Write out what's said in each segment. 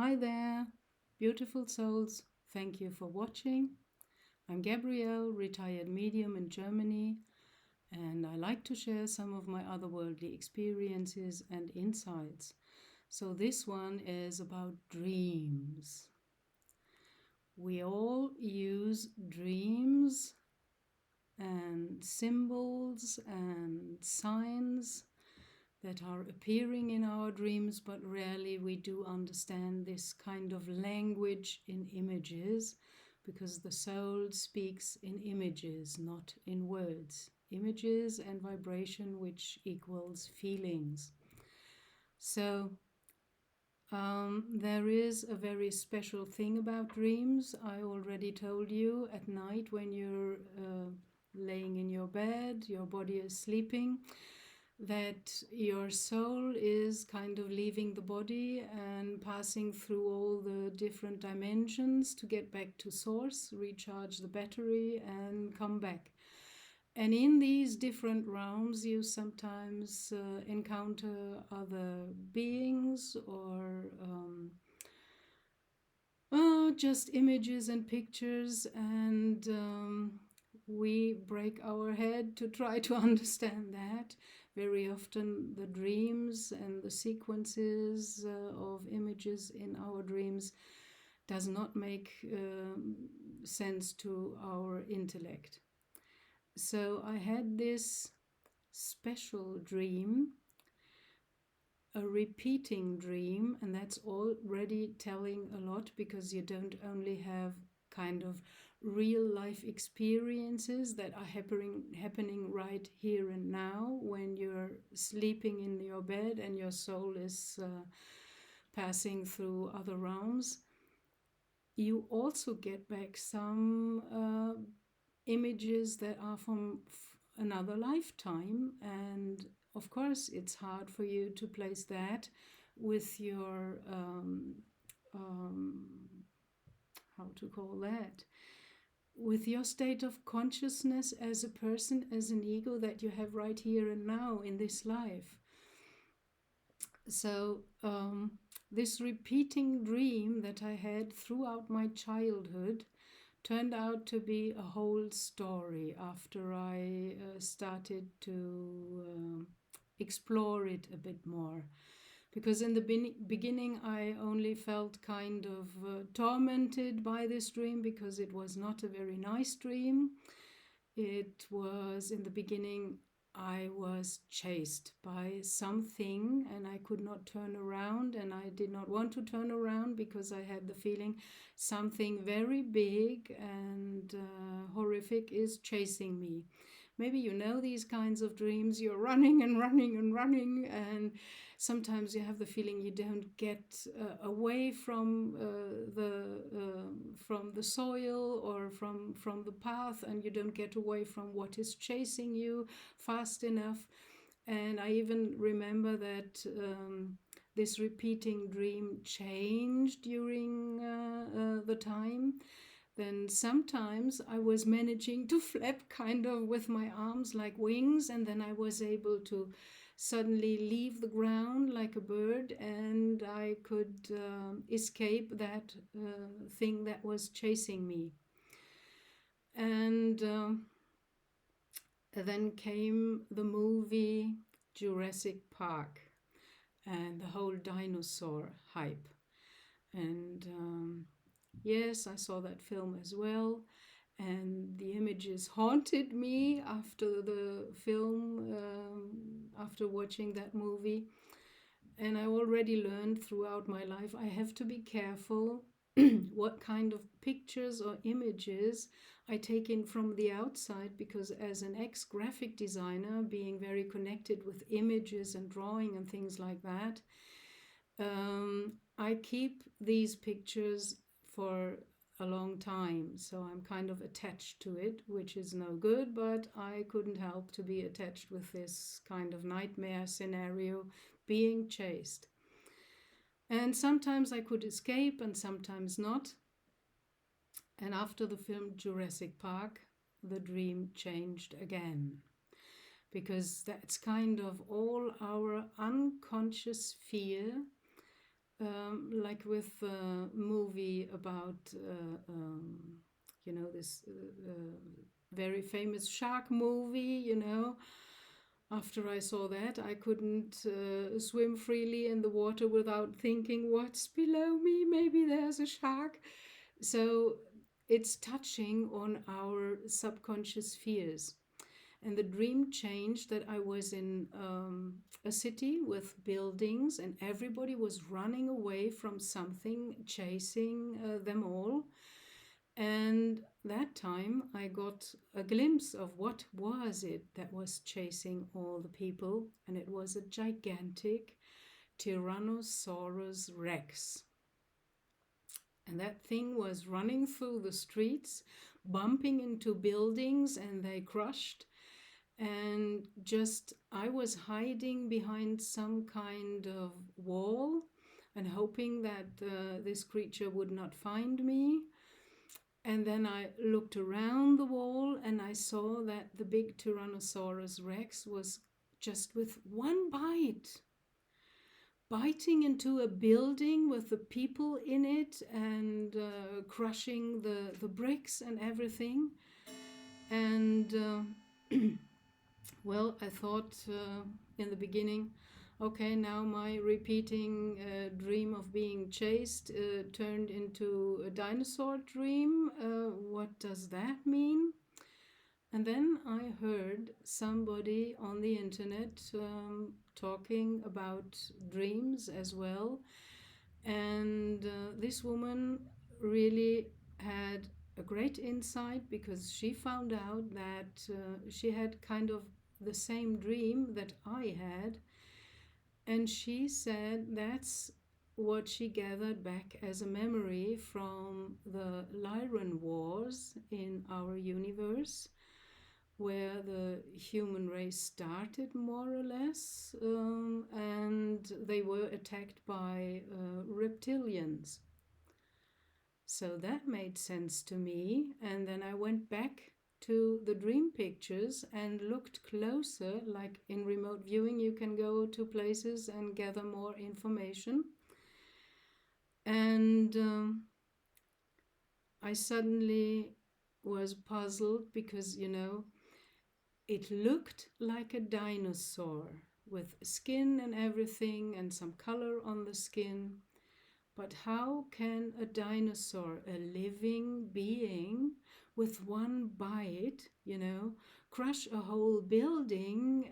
Hi there, beautiful souls. Thank you for watching. I'm Gabrielle, retired medium in Germany, and I like to share some of my otherworldly experiences and insights. So, this one is about dreams. We all use dreams and symbols and signs that are appearing in our dreams, but rarely we do understand this kind of language in images, because the soul speaks in images, not in words. Images and vibration, which equals feelings. So, there is a very special thing about dreams. I already told you at night when you're laying in your bed, your body is sleeping, that your soul is kind of leaving the body and passing through all the different dimensions to get back to source, recharge the battery, and come back. And in these different realms, you sometimes encounter other beings or just images and pictures, and we break our head to try to understand that. Very often, the dreams and the sequences of images in our dreams does not make sense to our intellect. So I had this special dream, a repeating dream, and that's already telling a lot, because you don't only have kind of real life experiences that are happening right here and now when you're sleeping in your bed and your soul is passing through other realms. You also get back some images that are from another lifetime, and of course it's hard for you to place that with your um, how to call that, with your state of consciousness as a person, as an ego that you have right here and now in this life. So this repeating dream that I had throughout my childhood turned out to be a whole story after I started to explore it a bit more. Because in the beginning, I only felt kind of tormented by this dream, because it was not a very nice dream. It was, in the beginning, I was chased by something and I could not turn around, and I did not want to turn around because I had the feeling something very big and horrific is chasing me. Maybe you know these kinds of dreams. You're running and running and running, and sometimes you have the feeling you don't get away from the soil or from the path, and you don't get away from what is chasing you fast enough. And I even remember that this repeating dream changed during the time. Then sometimes I was managing to flap kind of with my arms like wings, and then I was able to suddenly leave the ground like a bird, and I could escape that thing that was chasing me. And then came the movie Jurassic Park and the whole dinosaur hype. And yes, I saw that film as well. And the images haunted me after the film, after watching that movie. And I already learned throughout my life I have to be careful what kind of pictures or images I take in from the outside, because as an ex-graphic designer, being very connected with images and drawing and things like that, I keep these pictures for a long time, so I'm kind of attached to it, which is no good, but I couldn't help to be attached with this kind of nightmare scenario, being chased. And sometimes I could escape and sometimes not. And after the film Jurassic Park, the dream changed again, because that's kind of all our unconscious fear like with a movie about, this very famous shark movie, After I saw that, I couldn't swim freely in the water without thinking, what's below me? Maybe there's a shark. So it's touching on our subconscious fears. And the dream changed that I was in a city with buildings and everybody was running away from something, chasing them all. And that time I got a glimpse of what was it that was chasing all the people, and it was a gigantic Tyrannosaurus Rex. And that thing was running through the streets, bumping into buildings, and they crushed. And just I was hiding behind some kind of wall and hoping that this creature would not find me. And then I looked around the wall and I saw that the big Tyrannosaurus Rex was just with one bite, biting into a building with the people in it and crushing the bricks and everything. And well, I thought in the beginning, okay, now my repeating dream of being chased turned into a dinosaur dream. What does that mean? And then I heard somebody on the internet talking about dreams as well. And this woman really had a great insight because she found out that she had kind of the same dream that I had. And she said that's what she gathered back as a memory from the Lyran Wars in our universe, where the human race started more or less, and they were attacked by reptilians. So that made sense to me. And then I went back to the dream pictures and looked closer. Like in remote viewing, you can go to places and gather more information. And I suddenly was puzzled because, it looked like a dinosaur with skin and everything and some color on the skin. But how can a dinosaur, a living being, with one bite, crush a whole building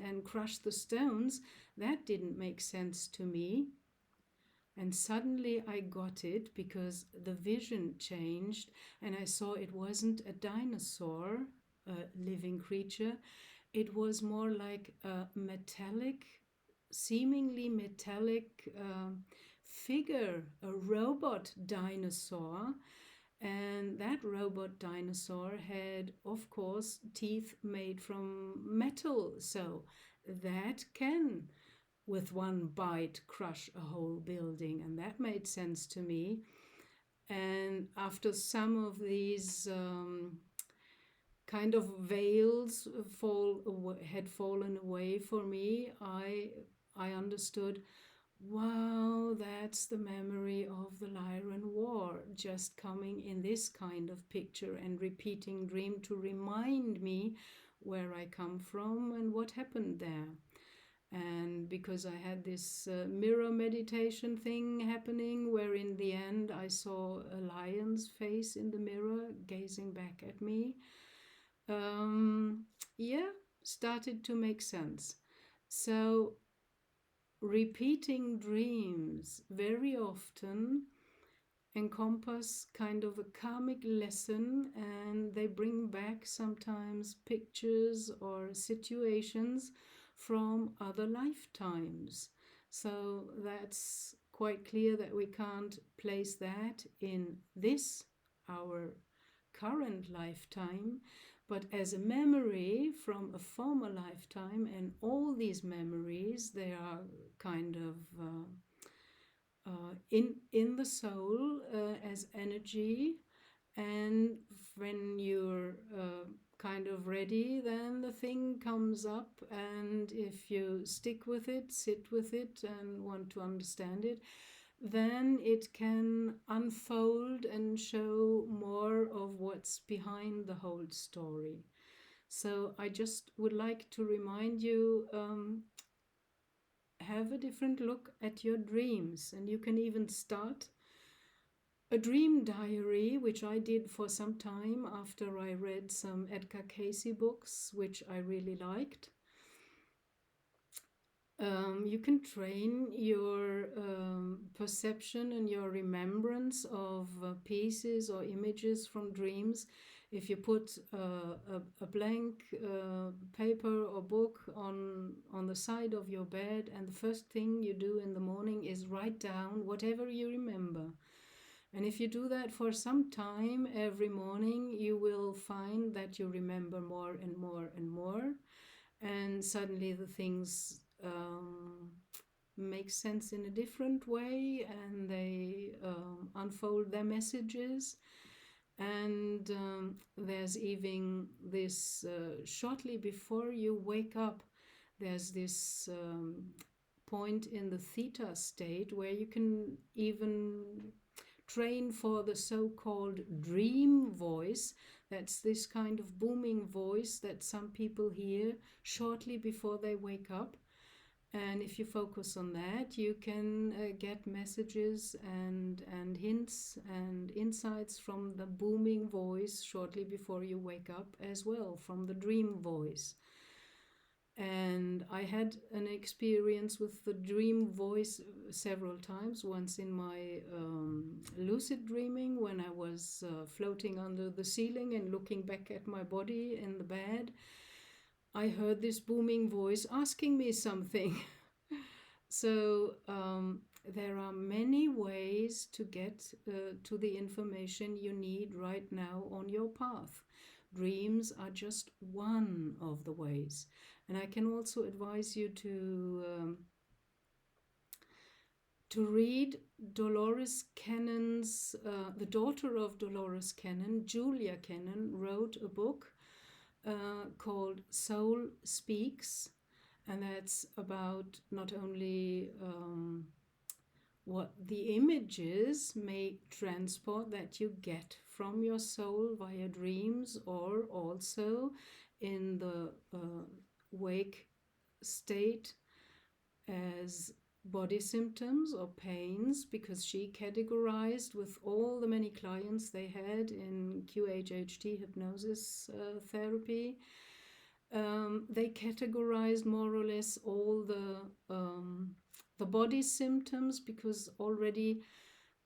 and crush the stones? That didn't make sense to me. And suddenly I got it because the vision changed and I saw it wasn't a dinosaur, a living creature. It was more like a metallic, seemingly metallic figure, a robot dinosaur. And that robot dinosaur had, of course, teeth made from metal. So that can, with one bite, crush a whole building. And that made sense to me. And after some of these kind of veils had fallen away for me, I understood, wow, that's the memory of the Lyran War, just coming in this kind of picture and repeating dream to remind me where I come from and what happened there. And because I had this mirror meditation thing happening, where in the end I saw a lion's face in the mirror gazing back at me, yeah, started to make sense. So repeating dreams very often encompass kind of a karmic lesson, and they bring back sometimes pictures or situations from other lifetimes. So that's quite clear that we can't place that in this, our current lifetime, but as a memory from a former lifetime. And all these memories, they are kind of in the soul as energy. And when you're kind of ready, then the thing comes up, and if you stick with it, sit with it and want to understand it, then it can unfold and show more of what's behind the whole story. So I just would like to remind you, have a different look at your dreams, and you can even start a dream diary, which I did for some time after I read some Edgar Cayce books, which I really liked. You can train your perception and your remembrance of pieces or images from dreams. If you put a blank paper or book on the side of your bed, and the first thing you do in the morning is write down whatever you remember. And if you do that for some time every morning, you will find that you remember more and more and more. And suddenly the things make sense in a different way, and they unfold their messages. And there's even this shortly before you wake up, there's this point in the theta state where you can even train for the so-called dream voice. That's this kind of booming voice that some people hear shortly before they wake up. And if you focus on that, you can get messages and hints and insights from the booming voice shortly before you wake up, as well from the dream voice. And I had an experience with the dream voice several times. Once in my lucid dreaming, when I was floating under the ceiling and looking back at my body in the bed, I heard this booming voice asking me something. So there are many ways to get to the information you need right now on your path. Dreams are just one of the ways. And I can also advise you to read Dolores Cannon's, the daughter of Dolores Cannon, Julia Cannon, wrote a book called Soul Speaks. And that's about not only what the images may transport that you get from your soul via dreams, or also in the wake state as body symptoms or pains, because she categorized with all the many clients they had in QHHT hypnosis therapy. They categorized more or less all the body symptoms, because already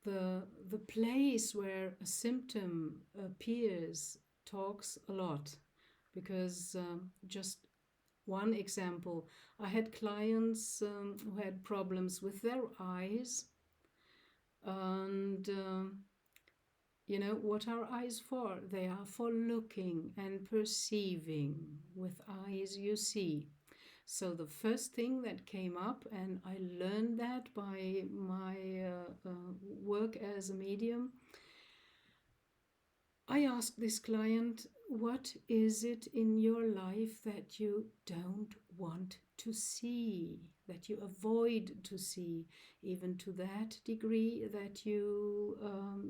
the place where a symptom appears talks a lot. Because just one example, I had clients who had problems with their eyes, and you know, what are eyes for? They are for looking and perceiving. With eyes you see. So the first thing that came up, and I learned that by my work as a medium, I asked this client, what is it in your life that you don't want to see, that you avoid to see, even to that degree that you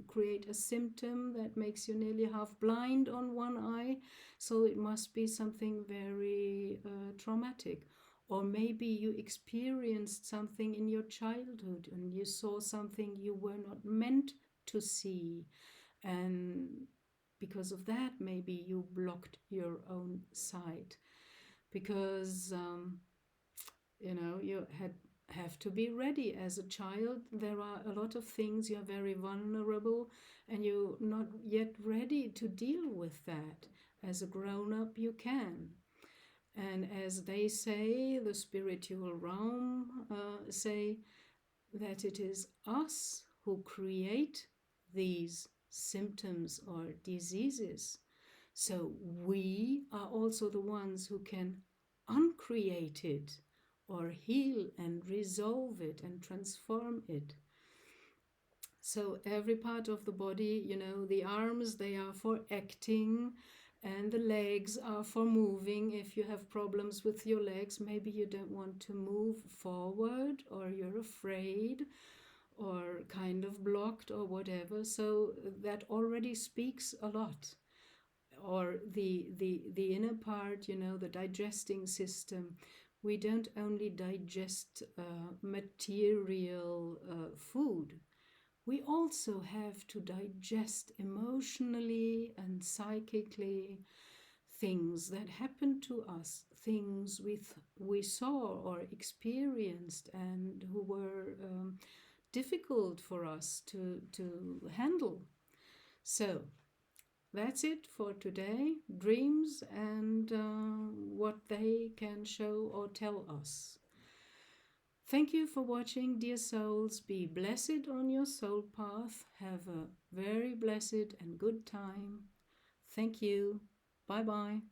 create a symptom that makes you nearly half blind on one eye? So it must be something very traumatic. Or maybe you experienced something in your childhood and you saw something you were not meant to see. And because of that, maybe you blocked your own sight. Because you know, you have to be ready. As a child, there are a lot of things, you're very vulnerable and you're not yet ready to deal with that. As a grown-up, you can. And as they say, the spiritual realm say that it is us who create these symptoms or diseases. So we are also the ones who can uncreate it, or heal and resolve it and transform it. So every part of the body, you know, the arms, they are for acting, and the legs are for moving. If you have problems with your legs, maybe you don't want to move forward, or you're afraid, or kind of blocked or whatever. So that already speaks a lot. Or the inner part, you know, the digesting system. We don't only digest material food, we also have to digest emotionally and psychically things that happened to us, things we saw or experienced and who were difficult for us to handle. So that's it for today. Dreams and what they can show or tell us. Thank you for watching, dear souls. Be blessed on your soul path. Have a very blessed and good time. Thank you. Bye bye.